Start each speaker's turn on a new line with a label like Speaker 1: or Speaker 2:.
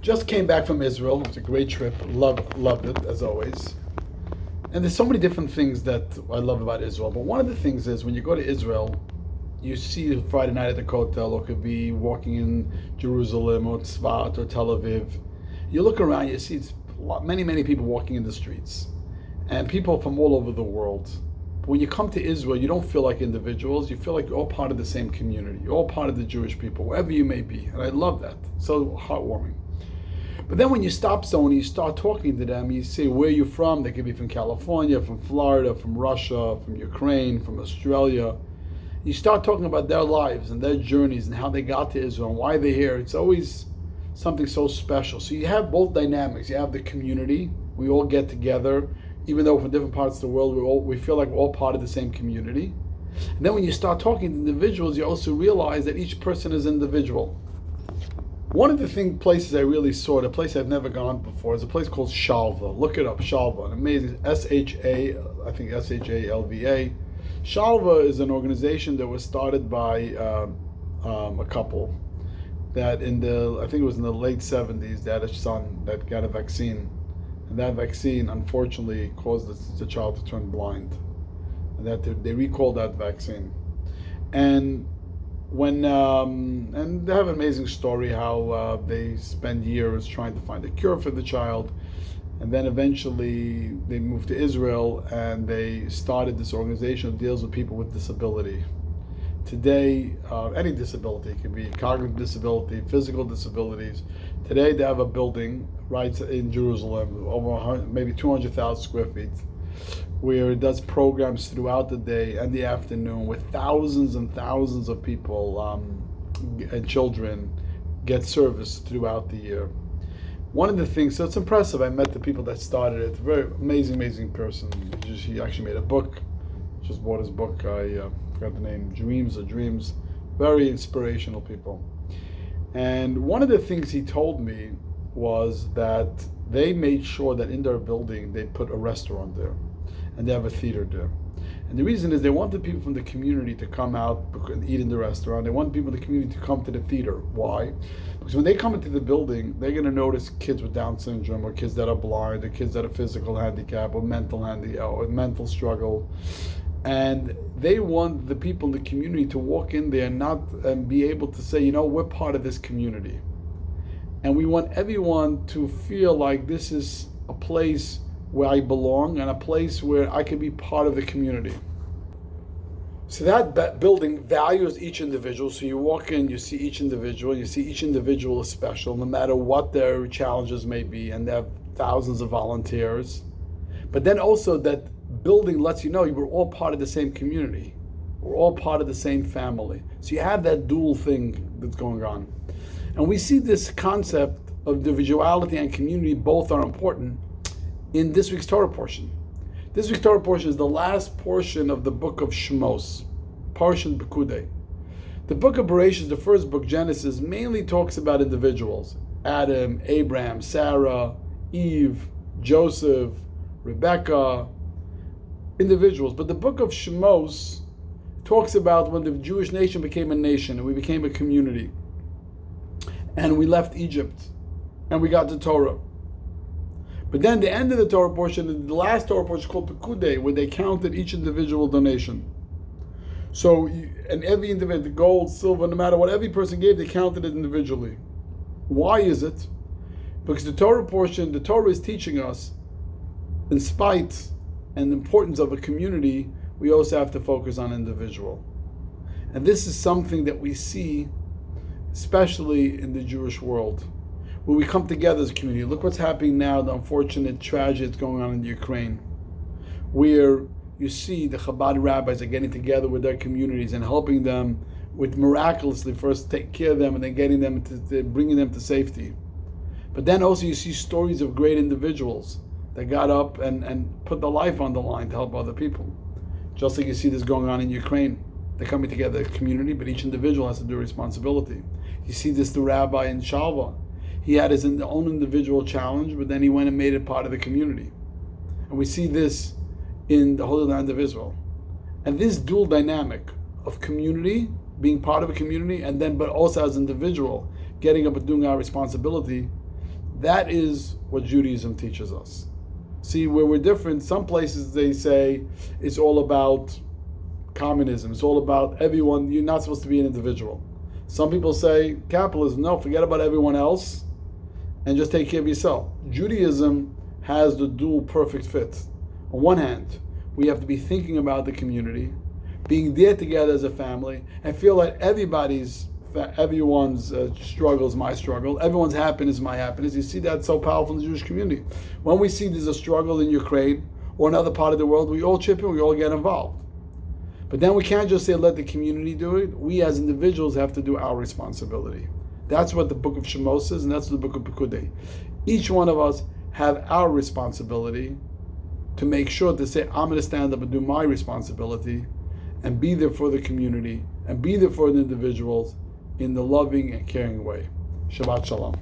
Speaker 1: Just came back from Israel. It was a great trip. Loved it as always. And there's so many different things that I love about Israel. But one of the things is when you go to Israel, you see Friday night at the Kotel, or could be walking in Jerusalem or Tzfat or Tel Aviv. You look around, you see many people walking in the streets, and people from all over the world. But when you come to Israel, you don't feel like individuals. You feel like you're all part of the same community. You're all part of the Jewish people, wherever you may be. And I love that. So heartwarming. But then when you stop someone, you start talking to them, you say, where are you from? They could be from California, from Florida, from Russia, from Ukraine, from Australia. You start talking about their lives and their journeys and how they got to Israel and why they're here. It's always something so special. So you have both dynamics. You have the community. We all get together, even though from different parts of the world, we feel like we're all part of the same community. And then when you start talking to individuals, you also realize that each person is individual. One of the places I really saw, the place I've never gone before, is a place called Shalva. Look it up, Shalva, an amazing I think Shalva. Shalva is an organization that was started by a couple that I think it was in the late 70s, they had a son that got a vaccine. And that vaccine, unfortunately, caused the child to turn blind. And that they recalled that vaccine. And and they have an amazing story how they spend years trying to find a cure for the child, and then eventually they moved to Israel and they started this organization that deals with people with disability. Today, any disability, it can be cognitive disability, physical disabilities. Today they have a building right in Jerusalem, over maybe 200,000 square feet, where it does programs throughout the day and the afternoon with thousands and thousands of people and children get service throughout the year. One of the things, so it's impressive, I met the people that started it, very amazing person. He actually made a book, just bought his book, I forgot the name, Dreams, very inspirational people. And one of the things he told me was that they made sure that in their building they put a restaurant there and they have a theater there. And the reason is they wanted people from the community to come out and eat in the restaurant. They want people in the community to come to the theater. Why? Because when they come into the building, they're going to notice kids with Down syndrome or kids that are blind or kids that are physical handicap or mental struggle. And they want the people in the community to walk in there and be able to say, we're part of this community. And we want everyone to feel like this is a place where I belong and a place where I can be part of the community. So that building values each individual. So you walk in, you see each individual, is special, no matter what their challenges may be, and they have thousands of volunteers. But then also that building lets you know we're all part of the same community. We're all part of the same family. So you have that dual thing that's going on. And we see this concept of individuality and community, both are important, in this week's Torah portion. This week's Torah portion is the last portion of the book of Shmos, Parshat Pekudei. The book of Bereshit, the first book, Genesis, mainly talks about individuals. Adam, Abraham, Sarah, Eve, Joseph, Rebecca, individuals. But the book of Shmos talks about when the Jewish nation became a nation and we became a community. And we left Egypt and we got to Torah. But then the end of the Torah portion, the last Torah portion is called Pekudei, where they counted each individual donation. So, and every individual, the gold, silver, no matter what every person gave, they counted it individually. Why is it? Because the Torah portion, the Torah is teaching us, in spite and the importance of a community, we also have to focus on individual. And this is something that we see, especially in the Jewish world, where we come together as a community. Look what's happening now, the unfortunate tragedy that's going on in Ukraine, where you see the Chabad rabbis are getting together with their communities and helping them with miraculously first take care of them and then getting them to bringing them to safety. But then also you see stories of great individuals that got up and put their life on the line to help other people. Just like you see this going on in Ukraine. They're coming together as a community, but each individual has to do responsibility. You see this, the rabbi in Shalva. He had his own individual challenge, but then he went and made it part of the community. And we see this in the Holy Land of Israel. And this dual dynamic of community, being part of a community, and then but also as an individual, getting up and doing our responsibility, That is what Judaism teaches us. See, where we're different, some places they say it's all about communism. It's all about everyone. You're not supposed to be an individual. Some people say capitalism. No, forget about everyone else and just take care of yourself. Judaism has the dual perfect fit. On one hand, we have to be thinking about the community, being there together as a family, and feel like everyone's struggle is my struggle, everyone's happiness is my happiness. You see that so powerful in the Jewish community. When we see there's a struggle in Ukraine or another part of the world, we all chip in, we all get involved. But then we can't just say let the community do it. We as individuals have to do our responsibility. That's what the book of Shemot says, and that's the book of Pekudei. Each one of us have our responsibility to make sure to say, I'm going to stand up and do my responsibility and be there for the community and be there for the individuals in the loving and caring way. Shabbat Shalom.